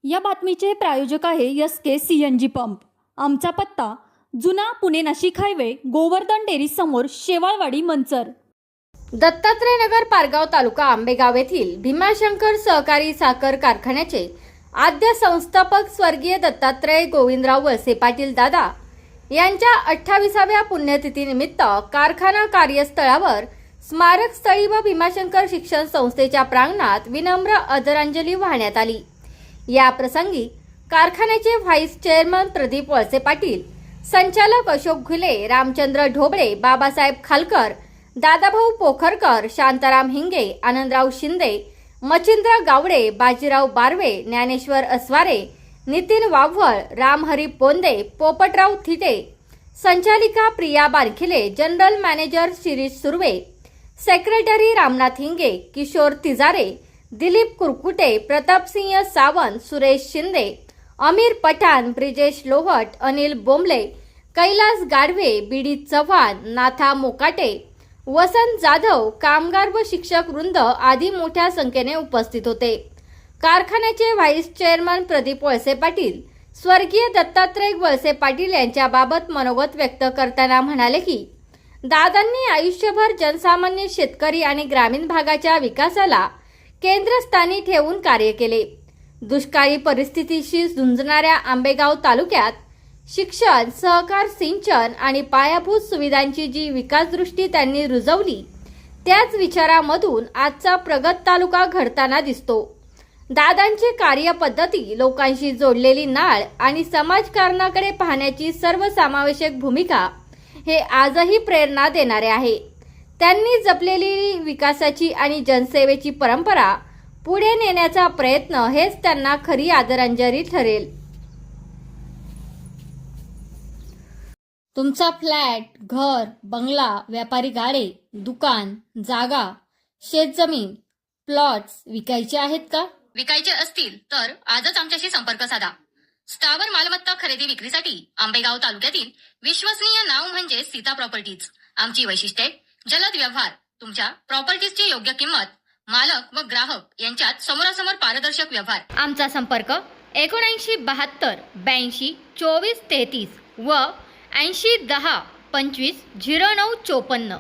या बातमीचे प्रायोजक आहे SK CNG पंप। आमचा पत्ता जुना पुणे नाशिक हायवे, गोवर्धन डेअरी समोर, शेवाळवाडी, मंचर। दत्तात्रय नगर, पारगाव तालुका, आंबेगाव येथील भीमाशंकर सहकारी साखर कारखान्याचे आद्य संस्थापक स्वर्गीय दत्तात्रय गोविंदराव वळसे पाटील दादा यांच्या 28व्या पुण्यतिथीनिमित्त कारखाना कार्यस्थळावर स्मारक स्थळी व भीमाशंकर शिक्षण संस्थेच्या प्रांगणात विनम्र आदरांजली वाहण्यात आली। या प्रसंगी कारखान्याचे व्हाईस चेअरमन प्रदीप वळसे पाटील, संचालक अशोक घुले, रामचंद्र ढोबळे, बाबासाहेब खालकर, दादाभाऊ पोखरकर, शांताराम हिंगे, आनंदराव शिंदे, मचिंद्र गावडे, बाजीराव बारवे, ज्ञानेश्वर अस्वारे, नितीन वाव्हळ, रामहरी पोंदे, पोपटराव थिटे, संचालिका Priya Barkhile, general manager Shirish Surve, secretary Ramnath Hinge, Kishor Tijare, Dilip Kurkute, Pratapsingh Sawant, Suresh Shinde, Amir Pathan, Brijesh Lohat, Anil Bombale, Kailas Gadve, BD Chavan, Natha Mokate, वसंत जाधव, कामगार व शिक्षक वृंद आदी मोठ्या संख्येने उपस्थित होते। कारखान्याचे व्हाईस चेअरमन प्रदीप वळसे पाटील स्वर्गीय दत्तात्रय वळसे पाटील यांच्याबाबत मनोगत व्यक्त करताना म्हणाले की दादांनी आयुष्यभर जनसामान्य, शेतकरी आणि ग्रामीण भागाच्या विकासाला केंद्रस्थानी ठेवून कार्य केले। दुष्काळी परिस्थितीशी झुंजणाऱ्या आंबेगाव तालुक्यात शिक्षण, सहकार, सिंचन आणि पायाभूत सुविधांची जी विकासदृष्टी त्यांनी रुजवली, त्याच विचारामधून आजचा प्रगत तालुका घडताना दिसतो। दादांची कार्यपद्धती, लोकांशी जोडलेली नाळ आणि समाजकारणाकडे पाहण्याची सर्वसमावेशक भूमिका हे आजही प्रेरणा देणारे आहे। त्यांनी जपलेली विकासाची आणि जनसेवेची परंपरा पुढे नेण्याचा प्रयत्न हेच त्यांना खरी आदरांजली ठरेल। तुमचा फ्लॅट, घर, बंगला, व्यापारी गाडे, दुकान, जागा, शेतजमीन, प्लॉट्स विकायचे आहेत का? विकायचे असतील तर आजच आमच्याशी संपर्क साधा। स्थावर मालमत्ता खरेदी विक्रीसाठी आंबेगाव तालुक्यातील विश्वसनीय नाव म्हणजे सीता प्रॉपर्टीज। आमची वैशिष्ट्ये: जलद व्यवहार, तुमच्या प्रॉपर्टीजची योग्य किंमत, मालक व ग्राहक यांच्यात समोरासमोर पारदर्शक व्यवहार। आमचा संपर्क 7972 82 24 33 व 80 10 25 09 54।